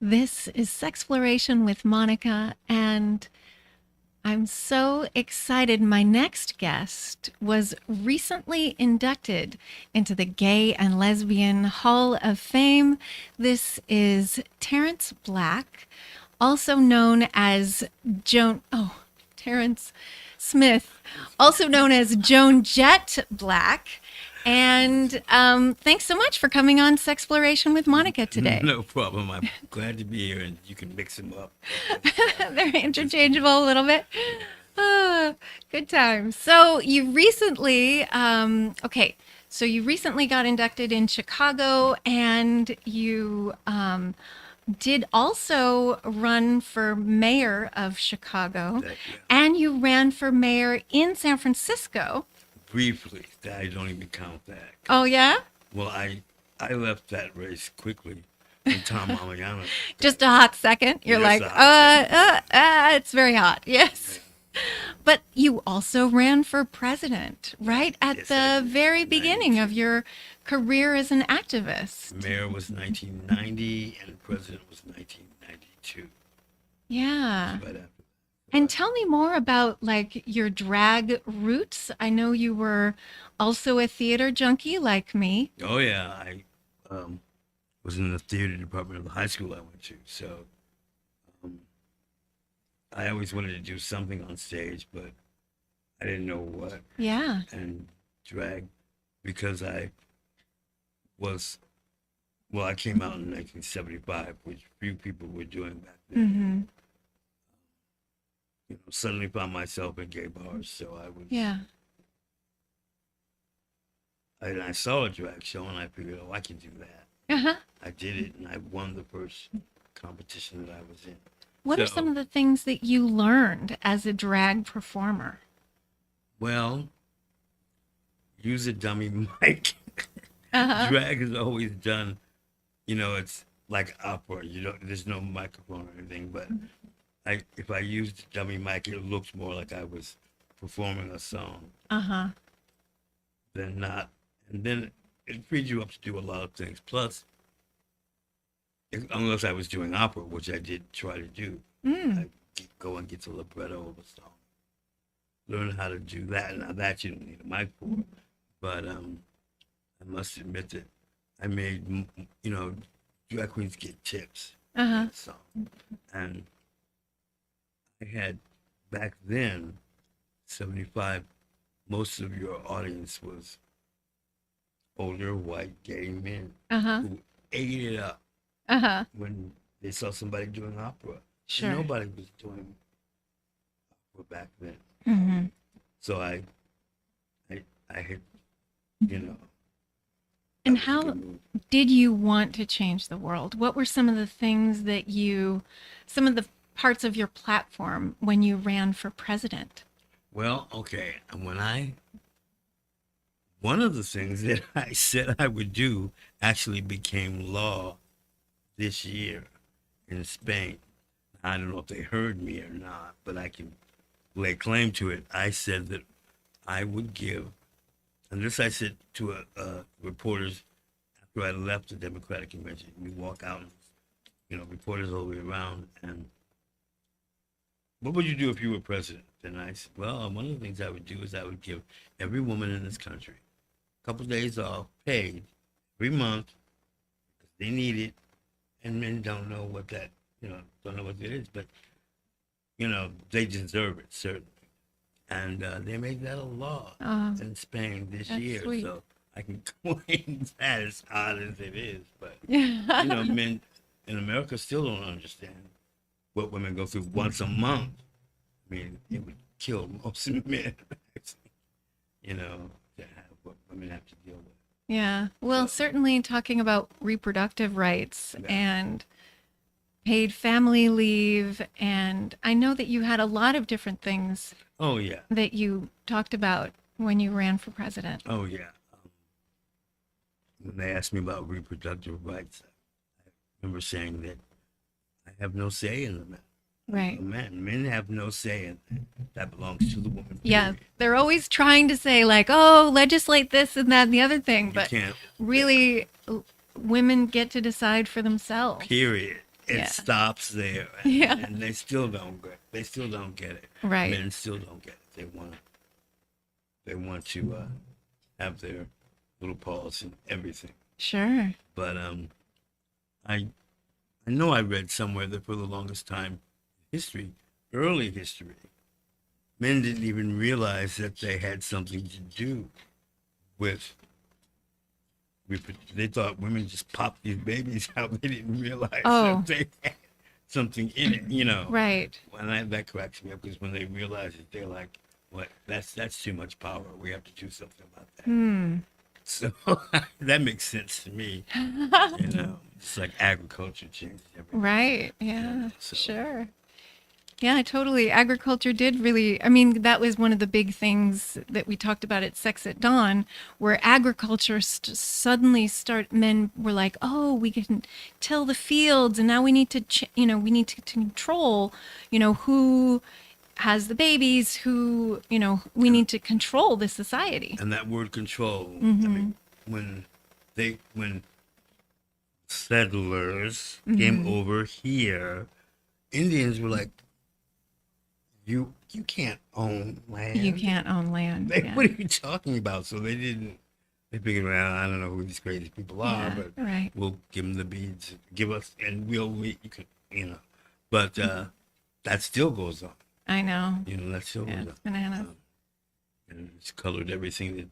This is Sexploration with Monica, and I'm so excited. My next guest was recently inducted into the Gay and Lesbian Hall of Fame. This is Terreance Blakk, also known as Joan. Oh, Terrence Smith, also known as Joan Jett Blakk. And thanks so much for coming on Sexploration with Monica today. No problem. I'm glad to be here, and you can mix them up. They're interchangeable a little bit. Good times. So you recently, you recently got inducted in Chicago, and you did also run for mayor of Chicago, and you ran for mayor in San Francisco. Briefly, I don't even count that. Oh, yeah? Well, I left that race quickly when Tom Mariano. Just a hot second. You're like, it's very hot. Yes. But you also ran for president, right? At the very beginning of your career as an activist. Mayor was 1990 and president was 1992. Yeah. Right after. And tell me more about like your drag roots. I know you were also a theater junkie like me. Oh yeah, I was in the theater department of the high school I went to. So I always wanted to do something on stage, but I didn't know what. Yeah. And drag, because I came out in 1975, which few people were doing back then. Mm-hmm. Suddenly found myself in gay bars, so I was. Yeah. I saw a drag show and I figured, I can do that. Uh-huh. I did it, and I won the first competition that I was in. What are some of the things that you learned as a drag performer? Well, use a dummy mic. Uh-huh. Drag is always done, it's like opera. There's no microphone or anything, but if I used a dummy mic, it looks more like I was performing a song than not. And then it freed you up to do a lot of things. Plus, unless I was doing opera, which I did try to do, I'd go and get the libretto of a song. Learn how to do that. Now that you don't need a mic for. But I must admit that I made, drag queens get tips in the song. And I had, back then, 75, most of your audience was older, white, gay men who ate it up when they saw somebody doing opera. Sure. And nobody was doing opera back then. Mm-hmm. So I had, And how did you want to change the world? What were some of the things that some of the parts of your platform when you ran for president? Well, okay. And one of the things that I said I would do actually became law this year in Spain. I don't know if they heard me or not, but I can lay claim to it. I said that I would give, and this I said to reporters after I left the Democratic Convention. We walk out, reporters all the way around, and what would you do if you were president? And I said, well, one of the things I would do is I would give every woman in this country a couple days off, paid, every month, because they need it, and men don't know what that, don't know what it is, but, they deserve it, certainly. And they made that a law in Spain this year, sweet. So I can claim that as odd as it is, but, men in America still don't understand what women go through once a month. I mean, it would kill most men, to have what women have to deal with. Yeah. Well, certainly talking about reproductive rights and paid family leave. And I know that you had a lot of different things that you talked about when you ran for president. Oh, yeah. When they asked me about reproductive rights, I remember saying that I have no say in the matter. Right. Men have no say in that. That belongs to the woman. Yeah. Period. They're always trying to say like, oh, legislate this and that and the other thing. But can't. Really, women get to decide for themselves. Period. Yeah. stops there, Yeah. and they still don't get. They still don't get it. Right. Men still don't get it. They want to have their little paws in everything. Sure. But I know I read somewhere that for the longest time, early history, men didn't even realize that they had something to do with. They thought women just popped these babies out. They didn't realize that they had something in it, you know. Right. And that cracks me up because when they realize it, they're like, "What? That's too much power. We have to do something about that." So that makes sense to me. You know, it's like agriculture changes everything. Right. Yeah. So. Sure. Yeah, totally. Agriculture did really, I mean, that was one of the big things that we talked about at Sex at Dawn, where agriculture suddenly men were like, oh, we can till the fields, and now we need to, we need to control, who has the babies, who, we need to control the society. And that word control, I mean, when settlers came over here, Indians were like, you can't own land. You can't own land. What are you talking about? So they figured, well, I don't know who these crazy people are, but we'll give them the beads, give us, and you can, But that still goes on. I know. That still goes on. It's bananas. And it's colored everything that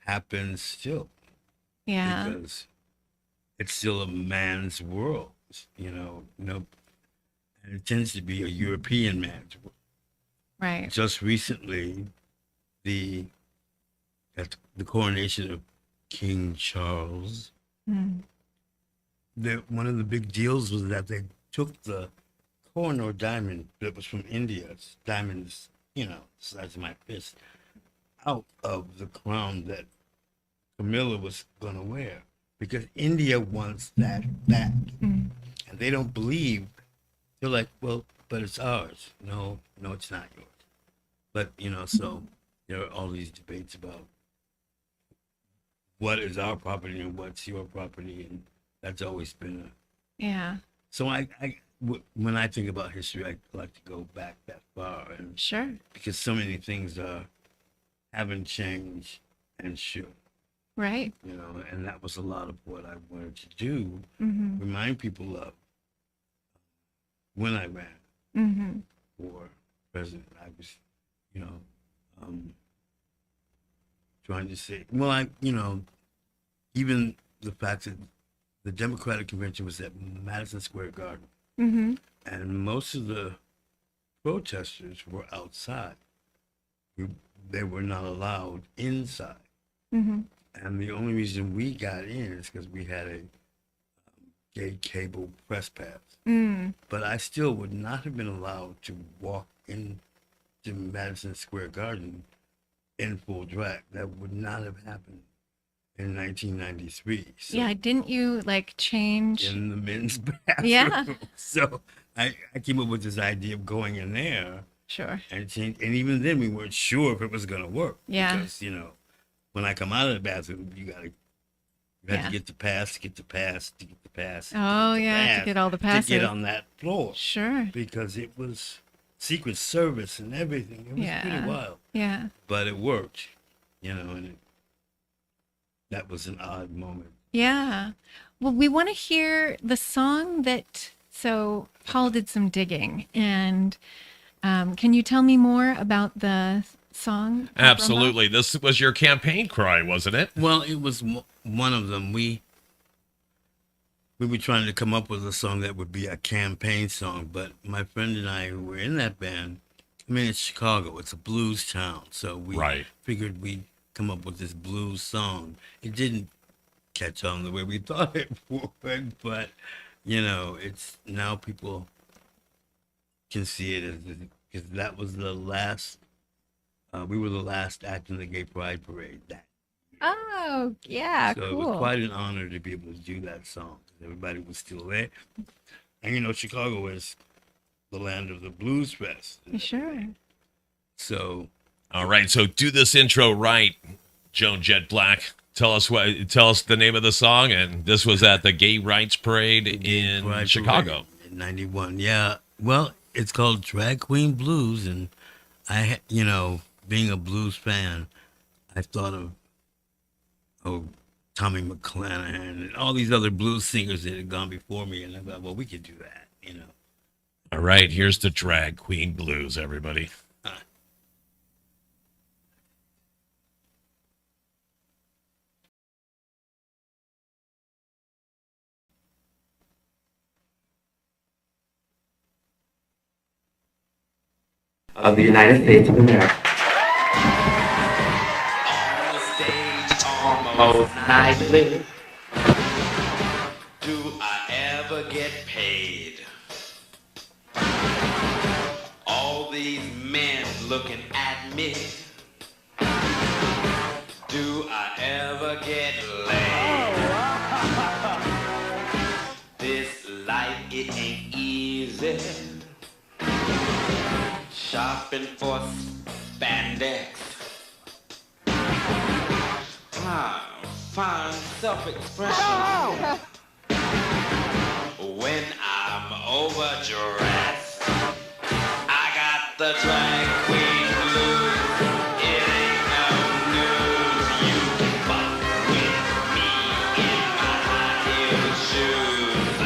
happens still. Yeah. Because it's still a man's world, and it tends to be a European man's world. Right. Just recently, at the coronation of King Charles, one of the big deals was that they took the Kohinoor diamond that was from India, it's diamonds, the size of my fist, out of the crown that Camilla was going to wear. Because India wants that back. And they don't believe. They're like, well, but it's ours. No, it's not yours. But, so there are all these debates about what is our property and what's your property. And that's always been Yeah. So when I think about history, I like to go back that far. And Sure. Because so many things haven't changed and should. Right. And that was a lot of what I wanted to do, remind people of when I ran for president. I was, trying to say, well, even the fact that the Democratic Convention was at Madison Square Garden, and most of the protesters were outside. They were not allowed inside. And the only reason we got in is because we had a gay cable press pass. But I still would not have been allowed to walk into Madison Square Garden in full drag. That would not have happened in 1993. So Yeah, didn't you change? in the men's bathroom. Yeah. So I came up with this idea of going in there Sure. and change. And even then, we weren't sure if it was going to work. Yeah. Because, when I come out of the bathroom, you have to get the pass, to get the pass, to get the pass. Oh, yeah, to get all the passes. To get on that floor. Sure. Because it was Secret Service and everything. It was pretty wild. Yeah. But it worked, and that was an odd moment. Yeah. Well, we want to hear the song so Paul did some digging, and can you tell me more about the song? Absolutely. This was your campaign cry, wasn't it? Well, it was one of them. We were trying to come up with a song that would be a campaign song, but my friend and I, who were in that band, it's Chicago. It's a blues town, so we figured we'd come up with this blues song. It didn't catch on the way we thought it would, but, it's now people can see it as because that was the last. We were the last act in the Gay Pride Parade. Oh, yeah, so cool. It was quite an honor to be able to do that song. Everybody was still there. And, Chicago is the land of the Blues Fest. Sure. So. All right, so do this intro right, Joan, Jett, Blakk. Tell us the name of the song, and this was at the Gay Rights Parade in Right, Chicago. in '91. Yeah. Well, it's called Drag Queen Blues, and being a blues fan, I thought of Tommy McClanahan and all these other blues singers that had gone before me, and I thought, well, we could do that. All right, here's the Drag Queen Blues, everybody. Of the United States of America. On the stage almost nightly. Do I ever get paid? All these men looking at me. Do I ever get laid? This life, it ain't easy. Shopping for spandex. Find self-expression when I'm overdressed. I got the drag queen blues. It ain't no news. You can fuck with me in my high-heeled shoes.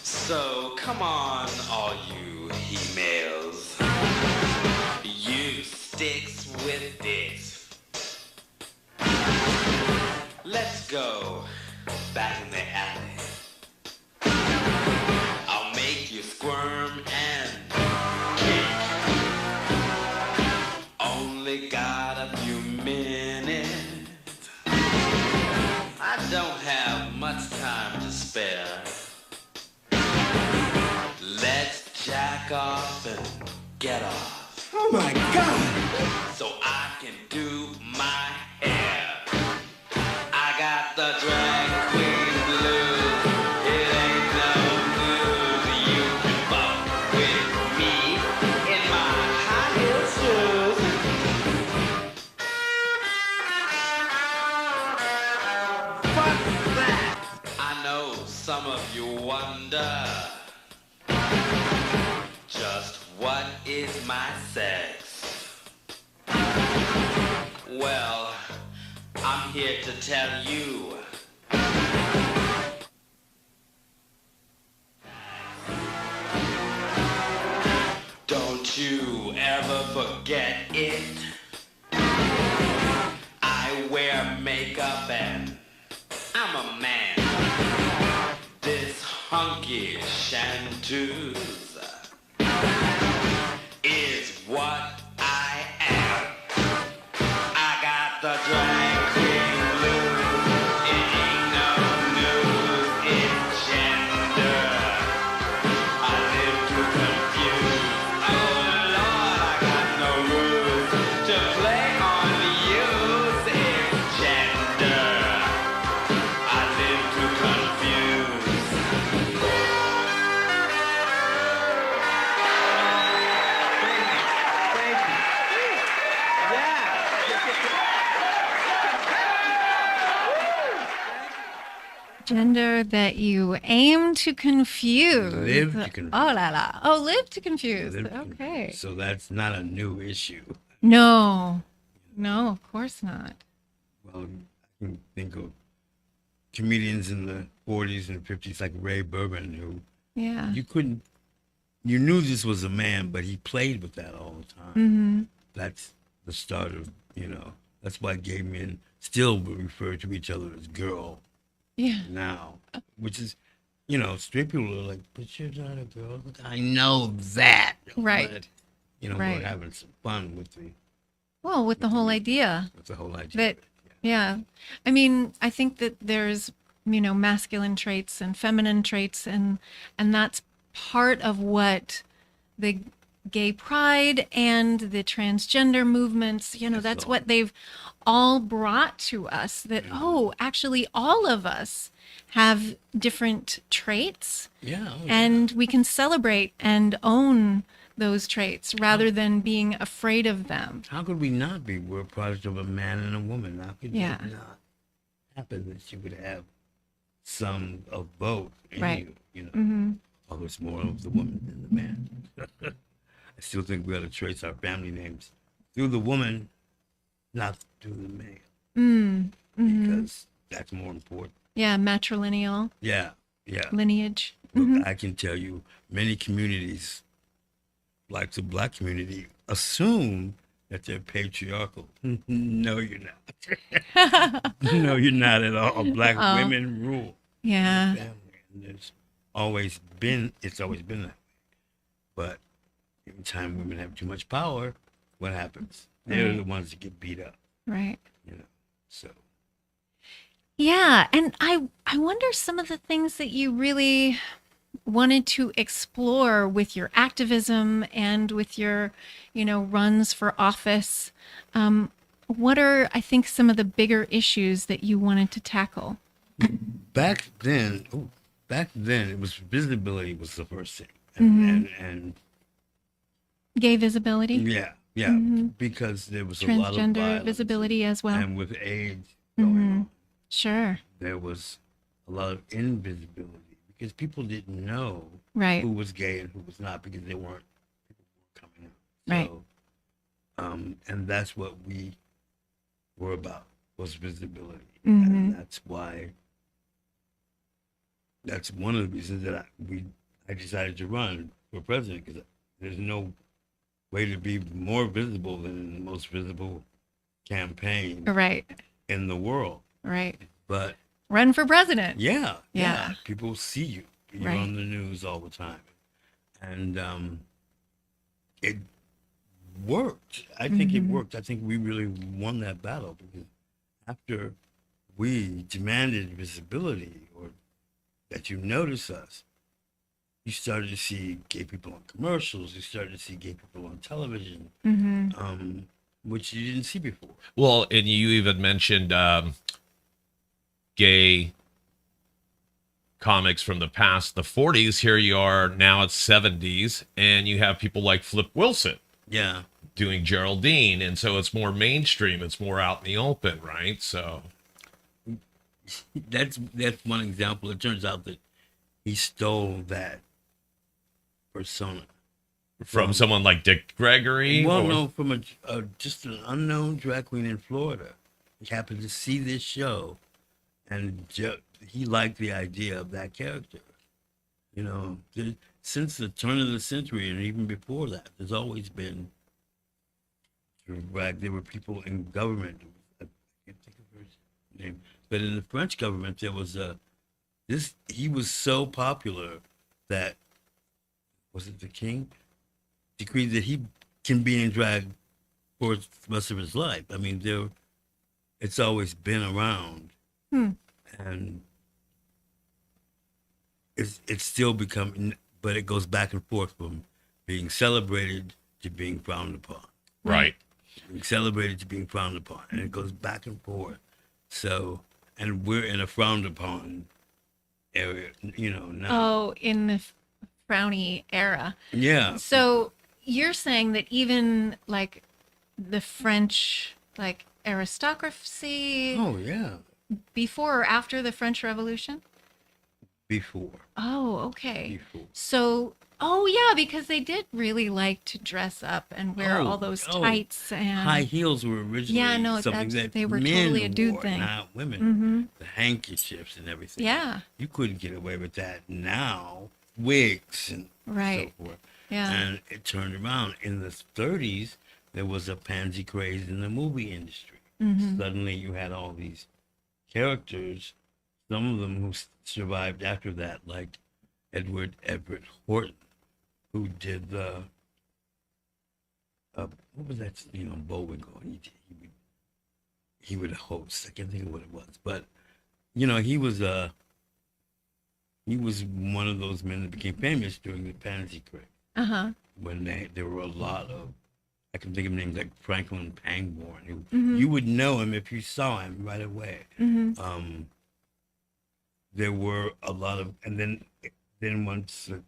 So come on, all you he-males. You sticks with dicks. Let's go back in the alley. I'll make you squirm and kick. Only got a few minutes. I don't have much time to spare. Let's jack off and get off. Oh my God! So I can do my hair. I got the drag queen blues. It ain't no news. You can fuck with me in my high-heeled shoes. What's that? I know some of you wonder. Just what is my sex? Well, I'm here to tell you. Don't you ever forget it. I wear makeup and I'm a man. This hunky chanteuse is what I am. I got the drag queen blues. It ain't no news, it's gender. I live to confuse. Oh Lord, I got no rules to play on use. It's gender. I live to confuse. Gender that you aim to confuse. Live to confuse. Oh la la. Oh, live to confuse. Live to Okay. confuse. So that's not a new issue. No, of course not. Well, I can think of comedians in the 40s and 50s like Ray Burban, who Yeah. you knew this was a man, but he played with that all the time. Mm-hmm. That's the start of, that's why gay men still refer to each other as girl Yeah. now, which is, straight people are like, but you're not a girl. I know that. Right. But, Right. we're having some fun with Well, with the whole idea. the whole idea. That, yeah. I mean, I think that there's, masculine traits and feminine traits, and that's part of what the gay pride and the transgender movements, that's all. what they've all brought to us, that, oh, actually all of us have different traits, Yeah. Oh, and we can celebrate and own those traits rather than being afraid of them. how could we not be? We're a product of a man and a woman. How could Yeah. that not happen that you would have some of both in Right. you? Mm-hmm. Although it's more of the woman than the man. I still think we ought to trace our family names through the woman, not through the man, because that's more important. Yeah, matrilineal Yeah, yeah. lineage. Look, I can tell you, many communities, like the Black community, assume that they're patriarchal. No, you're not. No, you're not at all. Black women rule Yeah. the family, and it's always been that way. But every time women have too much power, what happens? They're the ones that get beat up. Right. So Yeah, and I wonder some of the things that you really wanted to explore with your activism and with your, runs for office. What are, I think, some of the bigger issues that you wanted to tackle? back then, it was visibility was the first thing, and Gay visibility, yeah, because there was a lot of transgender violence, visibility as well. and with AIDS going on, Sure. there was a lot of invisibility because people didn't know Right. who was gay and who was not because people weren't coming out. Right. So, and that's what we were about, was visibility, and that's why. That's one of the reasons that I decided to run for president, because there's no way to be more visible than the most visible campaign Right. in the world. Right. But Run for president. yeah, Yeah. people see you. You're Right. on the news all the time, and it worked. I think it worked. I think we really won that battle, because after we demanded visibility, or that you notice us, you started to see gay people on commercials. You started to see gay people on television, which you didn't see before. Well, and you even mentioned gay comics from the past, the 40s. Here you are now, it's 70s, and you have people like Flip Wilson Yeah. doing Geraldine, and so it's more mainstream, it's more out in the open, right? So That's one example. It turns out that he stole that persona from someone like Dick Gregory. Well, or- no, from just an unknown drag queen in Florida. He happened to see this show, and he liked the idea of that character. Since the turn of the century, and even before that, there's always been drag. There were people in government. I can't think of his name, but in the French government, there was he was so popular that, was it the king, decreed that he can be in drag for the rest of his life. I mean, it's always been around, and it's still become, but it goes back and forth from being celebrated to being frowned upon. right. Being celebrated to being frowned upon, and it goes back and forth. So, and we're in a frowned upon area, now. Oh, in the frowny era. Yeah. So you're saying that even like the French aristocracy Oh yeah. before or after the French Revolution? Before. Oh, okay. Before. So, yeah, because they did really like to dress up and wear all those tights and High heels were originally something that they were men totally a dude wore, thing. not women. The handkerchiefs and everything. Yeah. You couldn't get away with that now. Wigs and Right. so forth. Yeah. And it turned around. In the 30s, there was a pansy craze in the movie industry. Suddenly you had all these characters, some of them who survived after that, like Edward Everett Horton, who did the what was that? Bullwinkle. He would host. I can't think of what it was, but he was one of those men that became famous during the pansy craze. Uh-huh. when there were a lot of, I can think of names like Franklin Pangborn. Who, Mm-hmm. you would know him if you saw him right away. Mm-hmm. There were a lot of, and then once the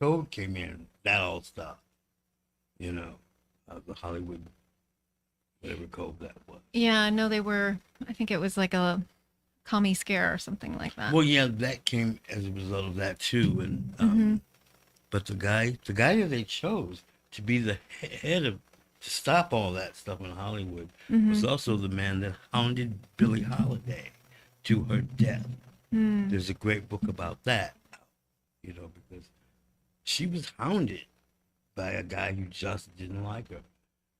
code came in, that all stopped. You know, the Hollywood, whatever code that was. Yeah, no, they were, I think it was like a commie scare or something like that. Well, yeah, that came as a result of that too, and Mm-hmm. but the guy that they chose to be the head of, to stop all that stuff in Hollywood Mm-hmm. was also the man that hounded Billie Holiday to her death. Mm. There's a great book about that, you know, because she was hounded by a guy who just didn't like her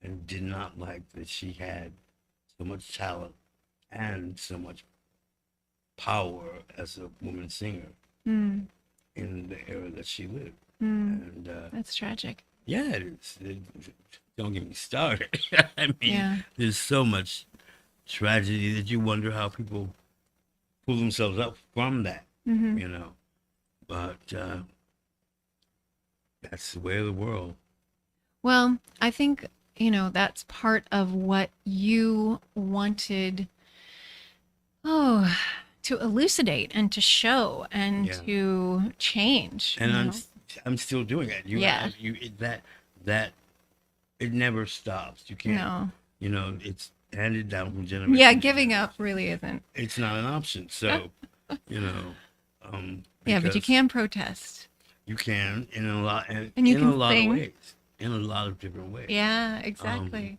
and did not like that she had so much talent and so much power as a woman singer Mm. in the era that she lived. Mm. And That's tragic. yeah, don't get me started. I mean, Yeah. there's so much tragedy that you wonder how people pull themselves up from that, Mm-hmm. you know. But that's the way of the world. Well, I think, that's part of what you wanted, to elucidate and to show and Yeah. to change. And you I'm know? I'm still doing it. Yeah. That it never stops. You can't. No. You know, it's handed down from generation. Yeah, to giving generation. up really isn't. It's not an option. So, you know. Yeah, but you because can protest. You can in a lot And you in can a lot sing. of ways. In a lot of different ways. Yeah, exactly.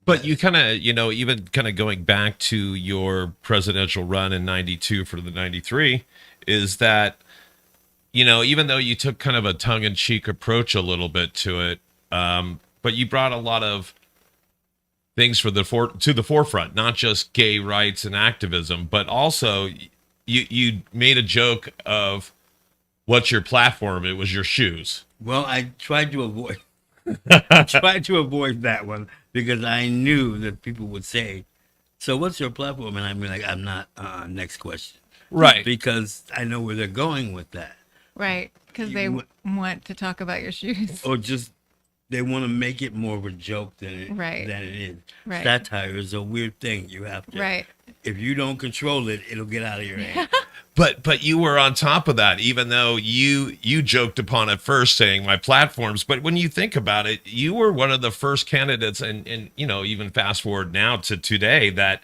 But you kind of, even kind of going back to your presidential run in 92 for the 93 is that, even though you took kind of a tongue in cheek approach a little bit to it, but you brought a lot of things to the forefront, not just gay rights and activism, but also you made a joke of what's your platform? It was your shoes. Well, I tried to avoid that one because I knew that people would say, "So what's your platform?" And I'd be like, "I'm not." Next question. Right. Because I know where they're going with that, Right, because they You- want to talk about your shoes. or just they want to make it more of a joke than it Right. is. Right. Satire is a weird thing. You have to. Right. If you don't control it, it'll get out of your hand. But you were on top of that, even though you joked upon it first saying my platforms. But when you think about it, you were one of the first candidates, and even fast forward now to today, that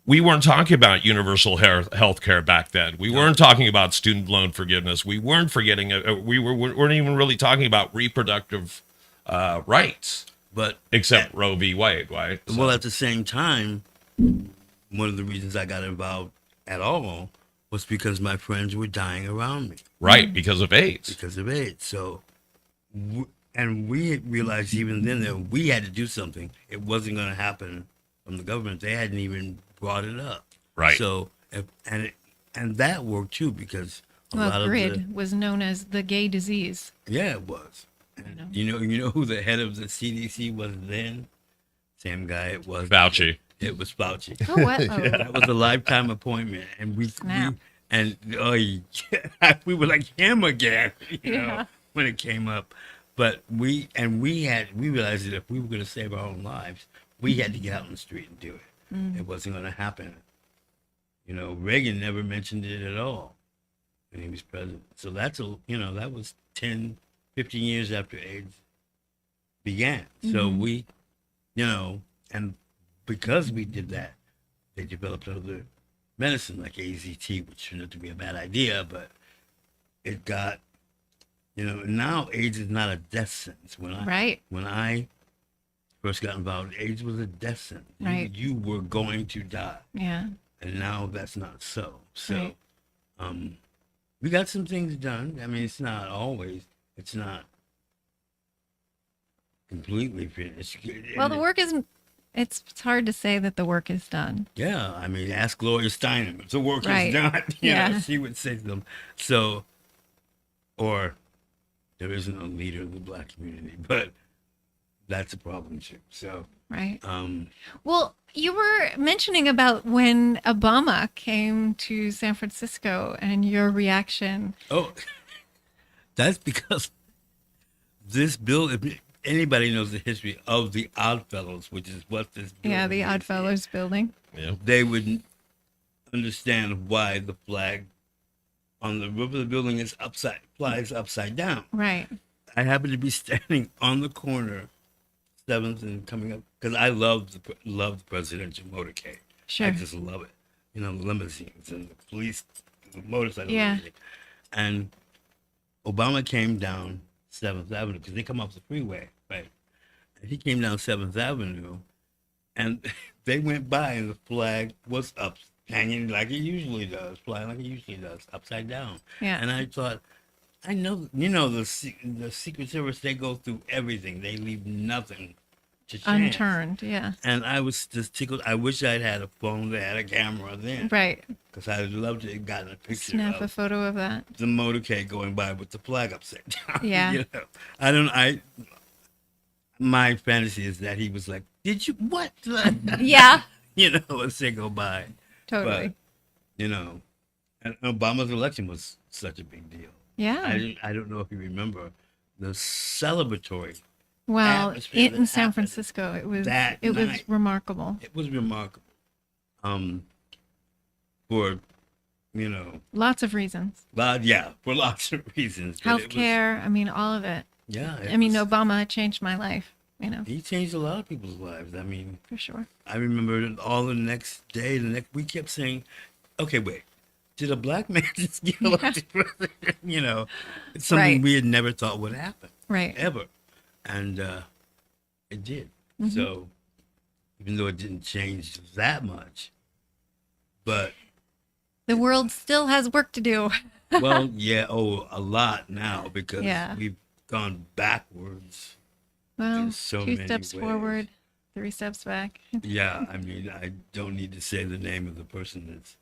we weren't talking about universal health care back then. We weren't talking about student loan forgiveness. We weren't weren't even really talking about reproductive rights, But except Roe v. Wade, right? So- well, at the same time, one of the reasons I got involved at all was because my friends were dying around me right, because of AIDS. because of AIDS. So, and we realized even then that we had to do something. It wasn't going to happen from the government. They hadn't even brought it up. Right. So, and that worked too because a lot Well, of GRID was known as the gay disease. yeah, it was. And know. you know who the head of the CDC was then? Same guy it was. Fauci. It was Fauci. Oh, what? Oh, That was a lifetime appointment, and we Snap. we were like him again, Yeah. know, when it came up. But we realized that if we were going to save our own lives, we had to get out on the street and do it. It wasn't going to happen. You know, Reagan never mentioned it at all when he was president. So that was 10, 15 years after AIDS began. So we, and because we did that, they developed other medicine like AZT, which turned out to be a bad idea, but it got, now AIDS is not a death sentence. When I first got involved, AIDS was a death sentence. Right. You were going to die, yeah. and now that's not so. So, Right. we got some things done. I mean, it's not completely finished. Well, the work isn't. It's hard to say that the work is done. Yeah, I mean, ask Gloria Steinem if the work Right. is done. Yeah. She would say them. So, or there isn't a leader of the Black community, but that's a problem too. So, Right. Well, you were mentioning about when Obama came to San Francisco and your reaction. oh, that's because this building, if anybody knows the history of the Oddfellows, which is what this Yeah, the building is, Oddfellows building. Yeah. they would understand why the flag on the roof of the building flies upside down. Right. I happen to be standing on the corner, 7th and coming up, because I love the presidential motorcade. Sure. I just love it. You know, the limousines and the police, the motorcycles. Yeah. And everything. And Obama came down 7th Avenue because they come off the freeway, right? And he came down 7th Avenue, and they went by, and the flag was up, hanging like it usually does, flying like it usually does, upside down. Yeah. And I thought, I know, you know, the Secret Service, they go through everything. They leave nothing to chance. Unturned. Yeah. And I was just tickled. I wish I'd had a phone that had a camera then. Right. Because I'd love to have gotten a picture Snap of a photo of that. the motorcade going by with the flag upside down. Yeah. You know? My fantasy is that he was like, did you, what? Yeah. You know, as they go by. Totally. But, you know, and Obama's election was such a big deal. Yeah. I don't know if you remember the celebratory. Well, atmosphere in that San happened Francisco, it was that it was night. remarkable. It was remarkable. For, you know, Lots of reasons. for lots of reasons. but it was- Healthcare. I mean, all of it. Yeah. I mean, Obama changed my life. You know, He changed a lot of people's lives. I mean, for sure. I remember all the next day, we kept saying, okay, wait, did a black man just get elected president? You know, it's something Right. we had never thought would happen, Right. ever. And it did. Mm-hmm. So, even though it didn't change that much, but, The world still has work to do. well, yeah, a lot now because Yeah. we've gone backwards. Well, In so 2 many steps ways. forward, 3 steps back. Yeah, I mean, I don't need to say the name of the person that's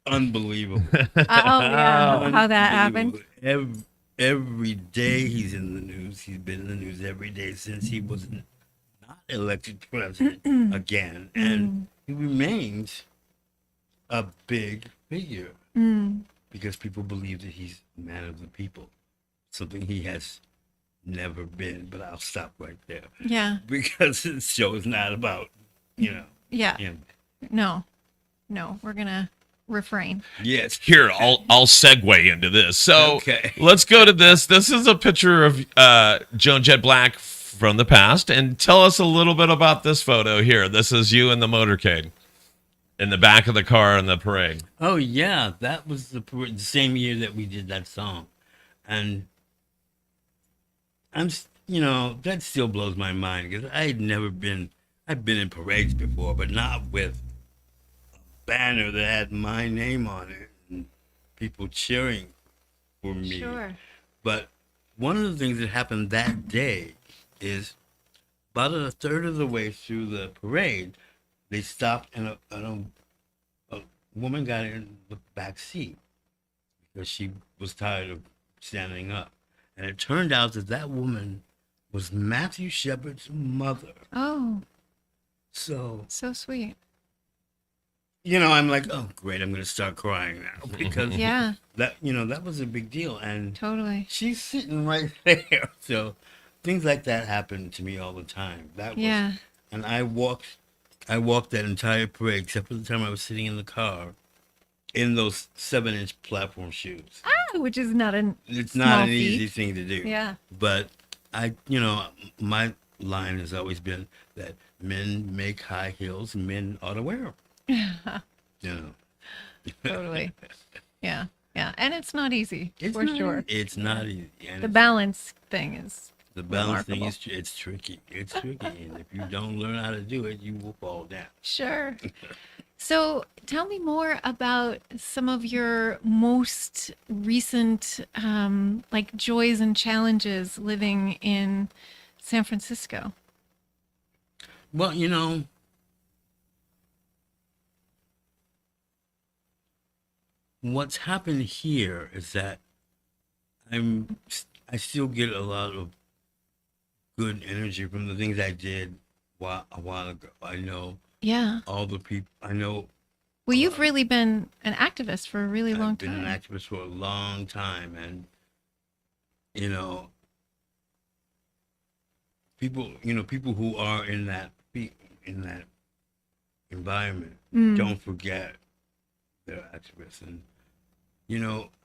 unbelievable. Oh yeah, how that happened. Every day he's in the news. He's been in the news every day since he was not elected president again. And he remains a big figure because people believe that he's a man of the people, something he has never been. But I'll stop right there Yeah. because this show is not about, you know, Yeah. him. No, we're gonna refrain. Yes. Here, I'll segue into this. So Okay. let's go to this. This is a picture of Joan Jett Blakk from the past, and tell us a little bit about this photo here. This is you in the motorcade, in the back of the car in the parade. Oh yeah, that was the same year that we did that song, and you know, that still blows my mind because I've been in parades before, but not with a banner that had my name on it and people cheering for me. Sure. But one of the things that happened that day is about a third of the way through the parade, they stopped and a woman got in the back seat because she was tired of standing up. And it turned out that woman was Matthew Shepard's mother. Oh, So, so sweet. you know, I'm like, oh, great, I'm going to start crying now because Yeah, that was a big deal. And totally. she's sitting right there. So things like that happen to me all the time. Yeah. And I walked that entire parade except for the time I was sitting in the car in those 7-inch platform shoes. Which is not It's small not an feat. easy thing to do. Yeah. But my line has always been that men make high heels, men ought to wear them. You know. Totally. Yeah. Yeah. And it's not easy It's for not, sure. It's not easy. And The balance thing is the balance thing remarkable. is it's tricky. It's tricky. And if you don't learn how to do it, you will fall down. sure. So tell me more about some of your most recent like joys and challenges living in San Francisco. Well, you know, what's happened here is that I still get a lot of good energy from the things I did a while ago. I know Yeah. all the people. I know Well, you've really been an activist for a really long I've been time. an activist for a long time, and you know, people who are in that environment don't forget their activists. And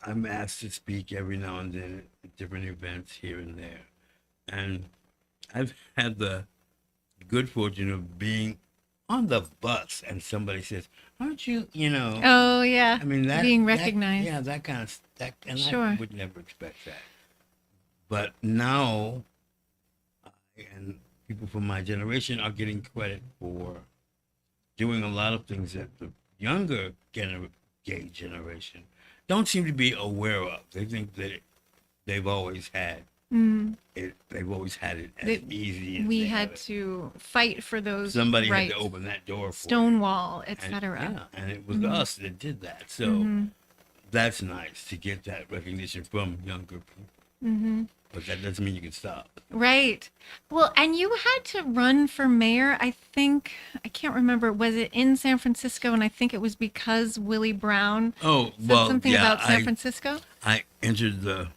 I'm asked to speak every now and then at different events here and there, and I've had the good fortune of being on the bus, and somebody says, "Aren't you?" Oh yeah. I mean, being recognized. that kind of that, and Sure. I would never expect that. But now, and people from my generation are getting credit for doing a lot of things that the younger gay generation don't seem to be aware of. They think that they've always had it. They've always had it as easy as We they had have it. to fight for those Somebody rights. had to open that door for you. Stonewall, And, etc. yeah, and it was us that did that. So that's nice to get that recognition from younger people. But that doesn't mean you can stop. Right. Well, and you had to run for mayor. I can't remember. Was it in San Francisco? And I think it was because Willie Brown Oh, said well, something yeah, about San Francisco I entered the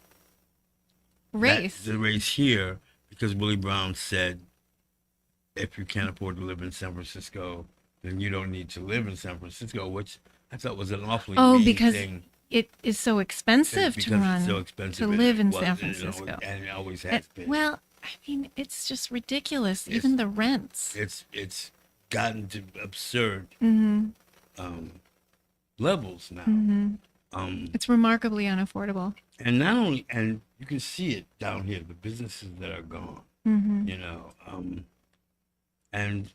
race. the race here because Willie Brown said, if you can't afford to live in San Francisco, then you don't need to live in San Francisco, which I thought was an awfully mean because thing. it is so expensive Because to run it's so expensive to and live it in was, San and Francisco. and it always has been. Well, I mean, it's just ridiculous. Even the rents. It's gotten to absurd levels now. It's remarkably unaffordable. And not only, and you can see it down here, the businesses that are gone, and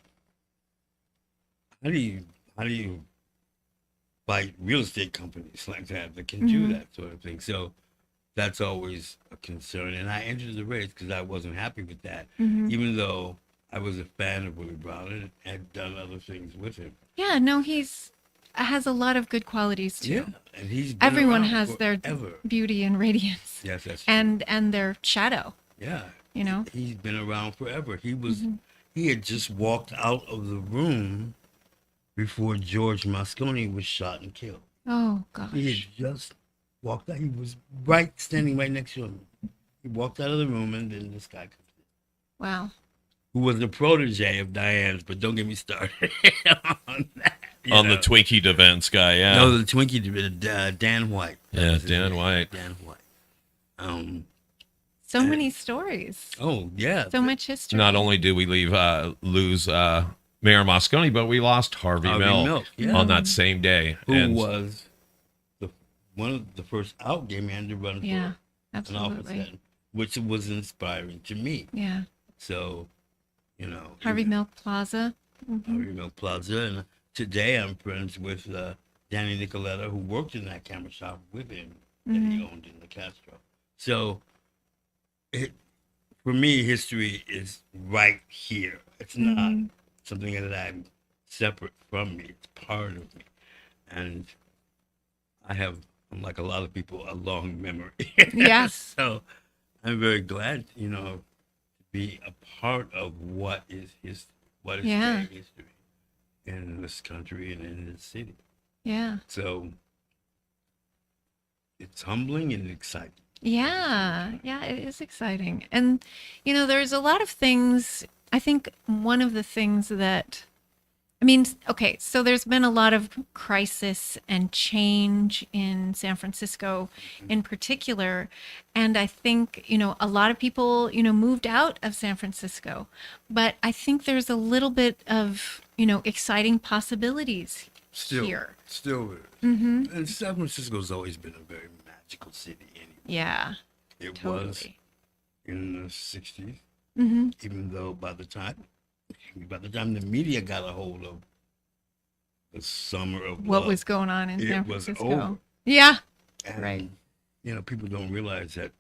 how do you fight real estate companies like that can do that sort of thing? So that's always a concern. And I entered the race because I wasn't happy with that, even though I was a fan of Willie Brown and had done other things with him. Yeah, no, has a lot of good qualities too. Yeah, and he's been Everyone around has their forever. beauty and radiance. Yes, that's true. And their shadow. Yeah. He's been around forever. He had just walked out of the room before George Moscone was shot and killed. Oh gosh. He had just walked out. He was standing right next to him. He walked out of the room, and then this guy comes in, Wow. who was a protege of Diane's, but don't get me started on that. On the Twinkie Defense guy, yeah. No, the Twinkie, Dan White. That Yeah, was his Dan name, White. Dan White. So many stories. Oh, yeah. So much history. Not only did we lose Mayor Moscone, but we lost Harvey Milk, Milk, yeah. on that same day. Who was one of the first out gay man to run Yeah, for an office, absolutely. then, which was inspiring to me. Yeah. So, Harvey Milk Plaza. Harvey Milk Plaza, and today I'm friends with Danny Nicoletta, who worked in that camera shop with him that he owned in the Castro. So, for me, history is right here. It's not something that I'm separate from me. It's part of me, and I'm like a lot of people, a long memory. Yes. So I'm very glad, to be a part of what is Yeah. gay history in this country and in this city. Yeah. So it's humbling and exciting. Yeah. Yeah, it is exciting. And, there's a lot of things. I think one of the things okay, so there's been a lot of crisis and change in San Francisco in particular. And I think, a lot of people, moved out of San Francisco. But I think there's a little bit of, exciting possibilities here. Still is. And San Francisco's always been a very magical city anyway. Yeah. It Totally. was in the 60s, even though by the time the media got a hold of the summer of What love, was going on in it San was Francisco. over. Yeah. And, Right. People don't realize that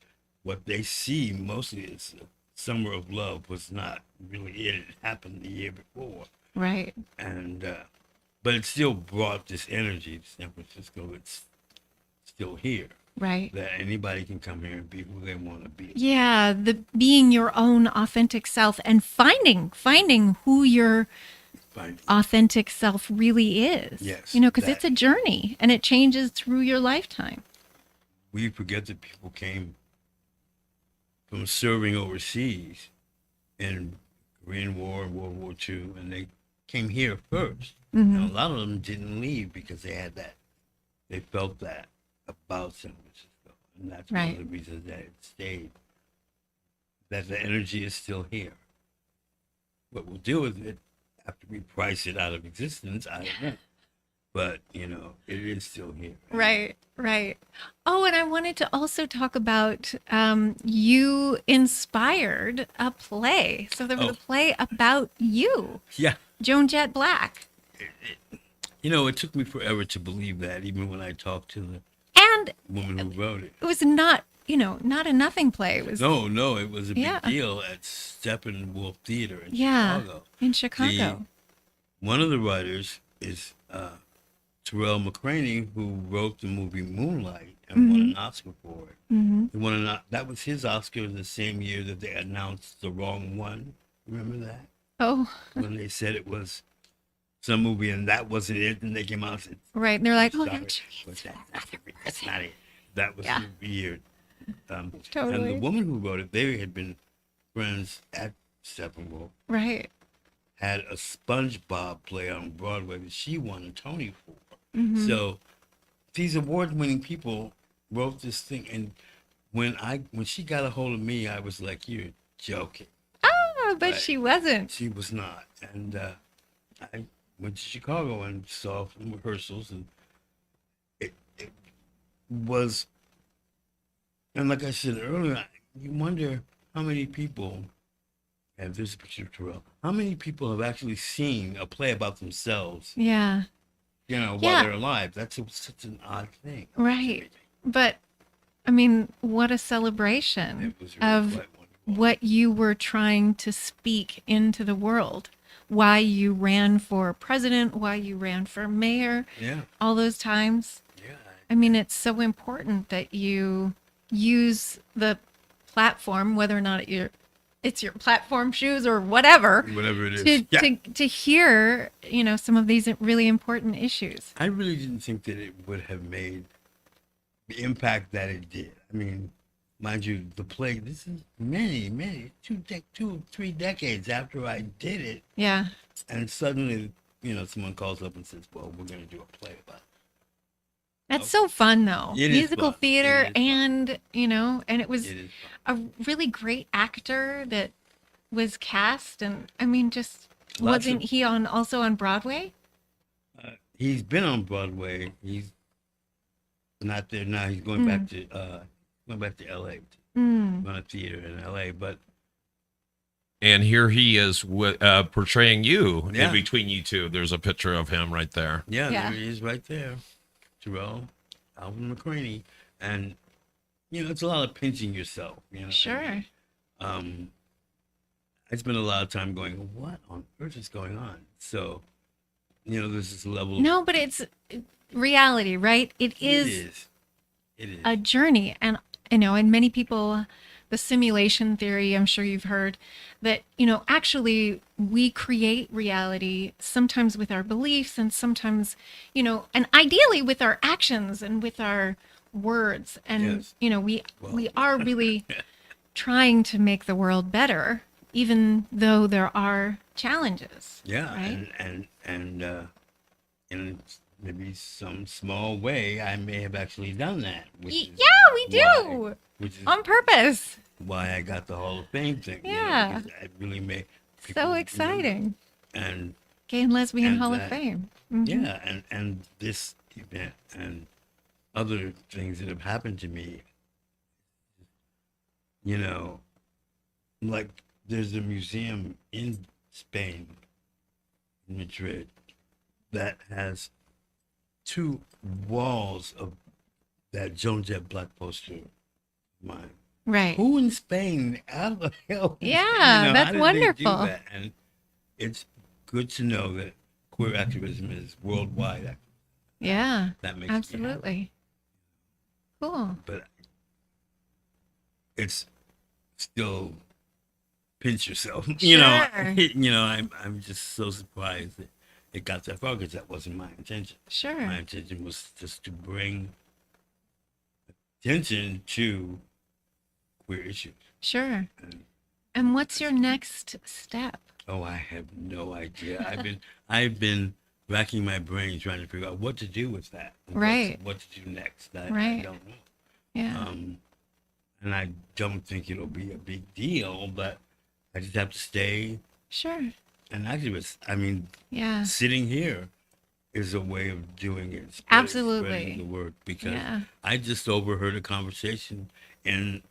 what they see mostly is summer of love was not really it. It happened the year before. Right. And but it still brought this energy to San Francisco. It's still here. Right. That anybody can come here and be who they want to be. Yeah, the being your own authentic self and finding who your authentic self really is. Yes, because that. it's a journey and it changes through your lifetime. We forget that people came from serving overseas in Korean War, World War II, and they came here 1st. And a lot of them didn't leave because they had that, they felt that about San Francisco, and that's one of Right. the reasons that it stayed. That the energy is still here. What we'll do with it after we price it out of existence, I don't know. But it is still here. Right, right. Oh, and I wanted to also talk about you inspired a play. So there was Oh. a play about you, Yeah. Joan, Jett, Blakk. It took me forever to believe that, even when I talked to the And woman who wrote it. it was not a nothing play. It was No, it was a big Yeah. deal at Steppenwolf Theater in yeah, Chicago. in Chicago. One of the writers is Tarell McCraney, who wrote the movie Moonlight and won an Oscar for it. He won that was his Oscar the same year that they announced The Wrong One. Remember that? Oh, When they said it was some movie and that wasn't it, and they came out and said, right. And they're like, oh, sorry, actually, but that's not it. That was Yeah. the year. Totally. And the woman who wrote it, they had been friends at Steppenwolf, right. had a SpongeBob play on Broadway that she won a Tony for. Mm-hmm. So these award-winning people wrote this thing, and when she got a hold of me, I was like, "You're joking." Oh, but Right. she wasn't. She was not, and I went to Chicago and saw some rehearsals, and it was, and like I said earlier, you wonder how many people. And there's a picture of Tarell. How many people have actually seen a play about themselves? Yeah, While Yeah. they're alive. That's such an odd thing. right. But I mean, what a celebration It was really of quite wonderful. what you were trying to speak into the world. Why you ran for president, why you ran for mayor, Yeah, all those times. yeah. I mean, it's so important that you use the platform, whether or not it's your platform shoes or whatever, Whatever it is. to, Yeah. to hear, some of these really important issues. I really didn't think that it would have made the impact that it did. I mean, mind you, the play, this is many, 3 decades after I did it. Yeah. And suddenly, someone calls up and says, well, we're going to do a play about it. That's so fun though. It is Musical fun. theater It is fun. and it was It is fun. a really great actor that was cast, and I mean, just Lots wasn't of- he also on Broadway? He's been on Broadway. He's not there now. He's going back to LA. Mm. Run a theater in LA, but And here he is portraying you Yeah. in between you two. There's a picture of him right there. yeah, Yeah. there he is right there. Tarell Alvin McCraney. And it's a lot of pinching yourself, Sure. I spent a lot of time going, what on earth is going on? So, there's this level. No, but it's reality, right? It is It is. a journey, and and many people, the simulation theory, I'm sure you've heard that, actually we create reality sometimes with our beliefs, and sometimes, and ideally with our actions and with our words, and Yes. we Well. are really trying to make the world better, even though there are challenges. Yeah, Right? and in maybe some small way, I may have actually done that. Yeah, we do. why- Which is On purpose. why I got the Hall of Fame thing. Yeah. Because it really made people So remember. exciting. And Gay and Lesbian And Hall of that- Fame. Mhm. yeah, and this event and other things that have happened to me. Like there's a museum in Spain, in Madrid, that has 2 walls of that Joan Jett Blakk poster of mine. Right. Who in Spain? How the hell? Yeah, that's how did they do wonderful. that? And it's good to know that queer activism is worldwide. Yeah. That makes me happy. Absolutely. Cool. But it's still pinch yourself. Sure. I'm just so surprised that it got that far because that wasn't my intention. Sure. My intention was just to bring attention to queer issues. Sure. And what's your next step? Oh, I have no idea. I've been racking my brain trying to figure out what to do with that. Right. What to do next. I Right. don't know. Yeah. And I don't think it'll be a big deal, but I just have to stay Sure. an activist. I mean, Yeah. sitting here is a way of doing it. Absolutely. Spreading the word, because Yeah. I just overheard a conversation in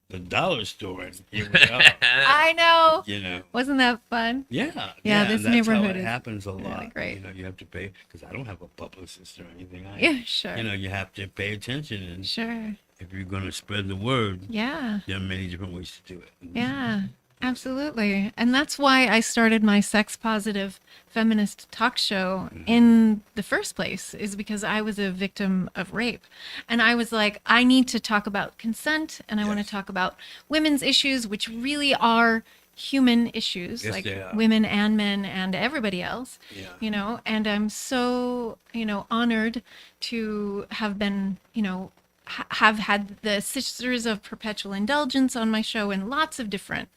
the dollar store, and here we are. I know. You know. Wasn't that fun? Yeah. Yeah, this and that's neighborhood how it is happens a really lot. great. You know, you have to pay, because I don't have a publicist or anything. Yeah, sure. You know, you have to pay attention, and Sure. if you're going to spread the word, Yeah. there are many different ways to do it. Yeah. Absolutely. And that's why I started my sex positive feminist talk show in the first place, is because I was a victim of rape. And I was like, I need to talk about consent, and I want to Yes. talk about women's issues, which really are human issues, Yes, like they are. women and men and everybody else. Yeah. You know, and I'm so, honored to have been, have had the Sisters of Perpetual Indulgence on my show in lots of different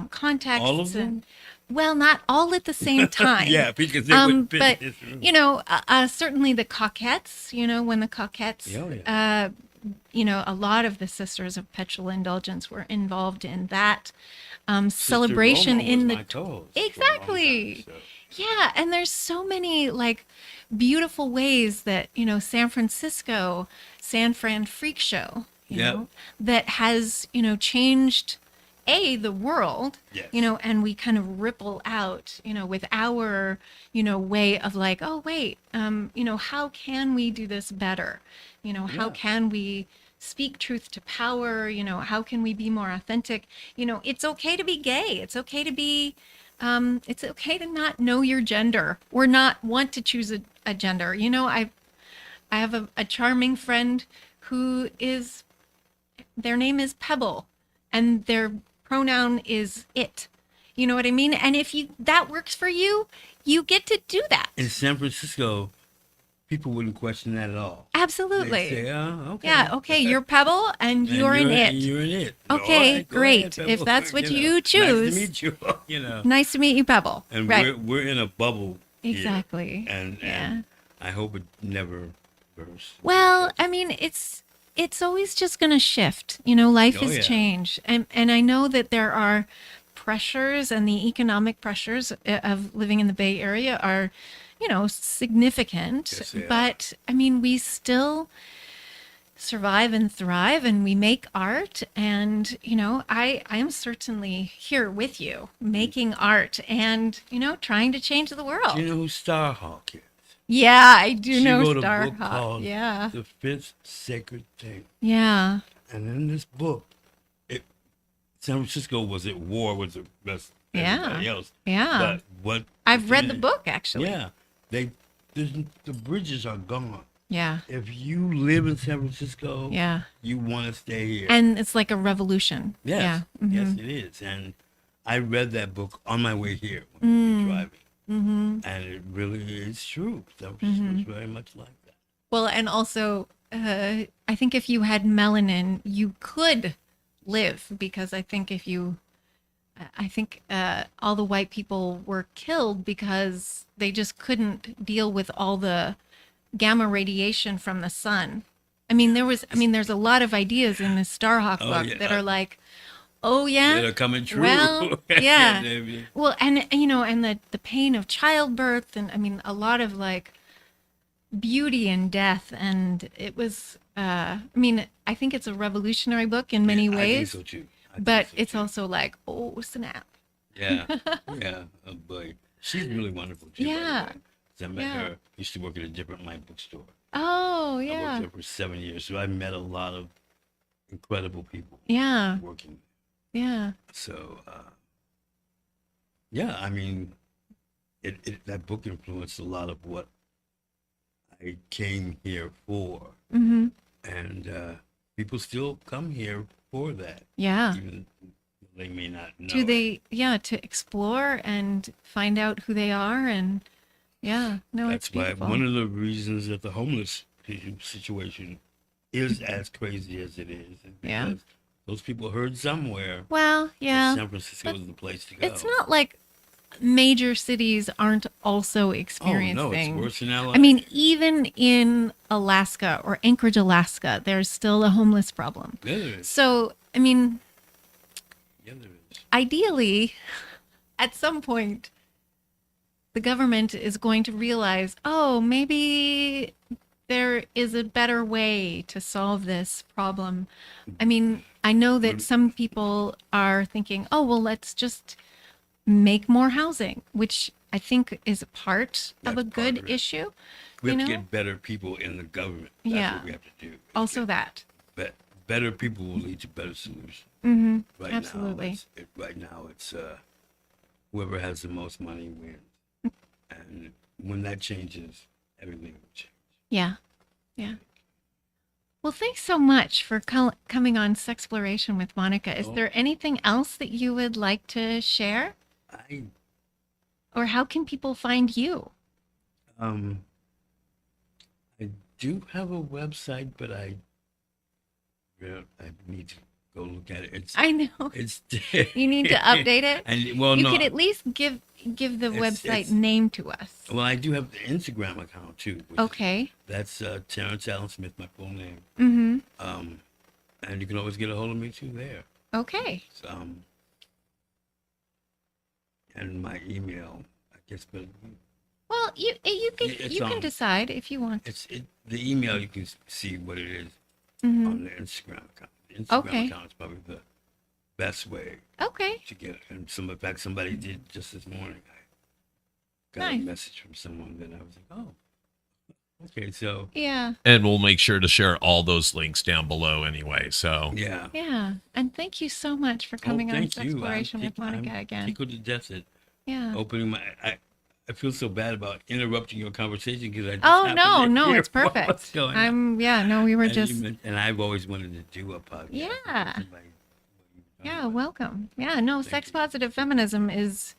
contexts. All of them? And, well, not all at the same time. Yeah, because they wouldn't fit but in this room. certainly the Coquettes. When the Coquettes, Oh, yeah. a lot of the Sisters of Perpetual Indulgence were involved in that Sister celebration Roma in was the my co-host for a long exactly. time, so. Yeah, and there's so many like beautiful ways that, San Francisco, San Fran Freak Show, Yep. that has, changed the world, Yes. and we kind of ripple out, with our, way of like, oh, wait, how can we do this better? How Yeah. can we speak truth to power? How can we be more authentic? It's okay to be gay. It's okay to be, it's okay to not know your gender or not want to choose a gender. I have a charming friend who is, their name is Pebble, and their pronoun is it. You know what I mean? And if that works for you, you get to do that. In San Francisco, people wouldn't question that at all. Absolutely. They'd say, okay. Yeah, okay, you're Pebble and you're an it. You're an it. Okay, All right, go great. ahead, If Pebble. that's what you Nice choose. to meet you. You know. Nice to meet you, Pebble. And right. we're in a bubble here. Exactly. And Yeah. I hope it never bursts. Well, I mean, it's always just going to shift. Life Oh, is yeah. change. And I know that there are pressures, and the economic pressures of living in the Bay Area are, significant. Yes, they are. But I mean, we still survive and thrive, and we make art. And, I am certainly here with you making art and, trying to change the world. Do you know who Starhawk is? Yeah, I do She know wrote a book Starhawk. called Yeah. The Fifth Sacred Thing. Yeah. And in this book, San Francisco was at war with the rest of Yeah. everybody else. Yeah. But what I've read the book, actually. Yeah. The bridges are gone. Yeah. If you live in San Francisco, Yeah. you want to stay here. And it's like a revolution. Yes. Yeah. Mhm. Yes, it is. And I read that book on my way here when we were driving. Mm-hmm. And it really is true. San Francisco is very much like that. Well, and also, I think if you had melanin, you could live, because I think all the white people were killed because they just couldn't deal with all the gamma radiation from the sun. There's a lot of ideas in this Starhawk Oh, book yeah. that are like, oh yeah, That are coming true. Well, yeah. They- Well, and the pain of childbirth, and a lot of like beauty and death, and it was I think it's a revolutionary book in many I think ways, so too. I think but so it's too. also like, oh snap. Yeah, yeah. Oh boy, she's really wonderful too. Yeah. By the way. 'Cause I met Yeah. her. Used to work at a different light bookstore. Oh I yeah, worked there for 7 years, so I met a lot of incredible people yeah, working. yeah, So, that book influenced a lot of what I came here for, mm-hmm. and people still come here for that, Yeah. even they may not know. Do they? Yeah, to explore and find out who they are, and yeah, no, That's it's why beautiful. one of the reasons that the homeless situation is as crazy as it is because Yeah. those people heard somewhere Well, that yeah. San Francisco but was the place to go. It's not like major cities aren't also Oh experiencing. no, it's worse than LA. I mean, even in Alaska or Anchorage, Alaska, there's still a homeless problem. yeah, there is. So, I mean, Yeah, there is. ideally, at some point, the government is going to realize, oh, maybe there is a better way to solve this problem. I mean, I know that some people are thinking, oh, well, let's just make more housing, which I think is a part of a That's part good of it. issue. We You have to know? get better people in the government. That's Yeah. what we have to do. Also that. But better people will lead to better solutions. Mm-hmm. Right Absolutely. Now it's whoever has the most money wins. And when that changes, everything will change. Yeah. Yeah. Well, thanks so much for coming on Sexploration with Monica. Is Oh. there anything else that you would like to share? I Or how can people find you? I do have a website, but I need to go look at it. I know. It's You need to update it. And well, You no. could at least give the website it's- name to us. Well, I do have the Instagram account too. Which Okay. That's Terrence Allen Smith, my full name. Mm-hmm. And you can always get a hold of me too there. Okay. So, and my email, I guess, but Well, you It's can on. decide if you want. the email you can see what it is Mhm. on the Instagram account. The Instagram Okay. account is probably the best way Okay. to get it. And in fact, somebody did just this morning. I got Nice. a message from someone that I was like, oh, okay, so Yeah. And we'll make sure to share all those links down below anyway. So yeah. Yeah. And thank you so much for coming on thank you. Sexploration with Monica I'm again. tickled to death at Yeah. opening my. I feel so bad about interrupting your conversation because I. Just Oh happened to no, hear it's what was perfect. going on. We were And just and I've always wanted to do a podcast. Yeah. Somebody- yeah, welcome. Yeah, no, Thank sex you. positive feminism is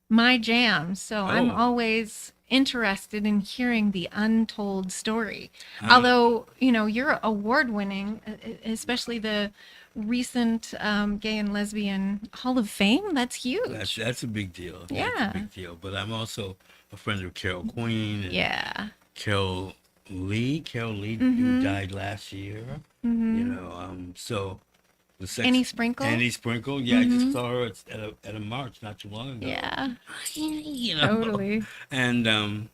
my jam. So I'm Oh. always interested in hearing the untold story. Ah. Although, you're award winning, especially the recent Gay and Lesbian Hall of Fame. That's huge. That's a big deal. That's Yeah. a big deal. But I'm also a friend of Carol Queen and Yeah. Carol Lee, Mm-hmm. who died last year. You know, so the sex. Annie Sprinkle? Annie Sprinkle. Yeah, I just saw her at a march not too long ago. Yeah, You know? totally. And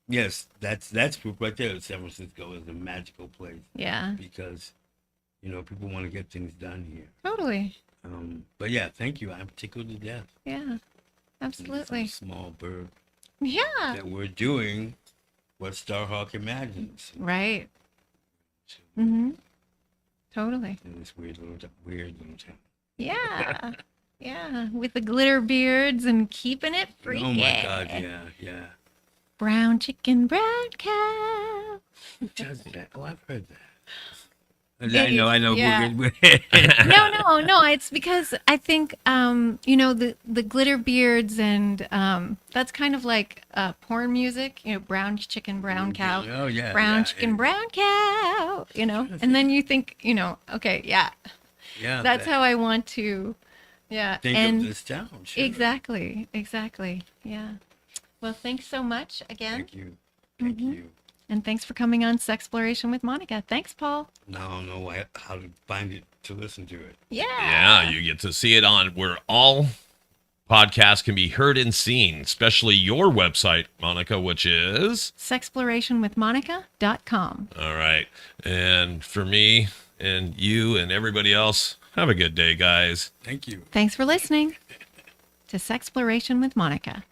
yes, that's proof right there that San Francisco is a magical place Yeah, because people want to get things done here. totally. But yeah, thank you. I'm tickled to death. Yeah, absolutely. Some small bird Yeah, that we're doing what Starhawk imagines right. Mm-hmm. Totally. in this weird little town. Yeah. Yeah. With the glitter beards and keeping it freaky. Oh my God, yeah. Brown chicken, brown cow. Who does that? Oh, I've heard that. I It know. is, yeah. We're good. No. It's because I think, the glitter beards and that's kind of like porn music, brown chicken, brown cow. Oh, yeah. Brown yeah, chicken, and- brown cow, and then you think, okay, yeah, Yeah. that's how I want to, yeah. think and of this town. Sure. exactly. Yeah. Well, thanks so much again. Thank you. Thank Mm-hmm. you. And thanks for coming on Sexploration with Monica. Thanks, Paul. Now I don't know how to find it to listen to it. yeah, you get to see it on where all podcasts can be heard and seen, especially your website, Monica, which is Sexplorationwithmonica.com. all right. And for me and you and everybody else, have a good day, guys. Thank you. Thanks for listening to Sexploration with Monica.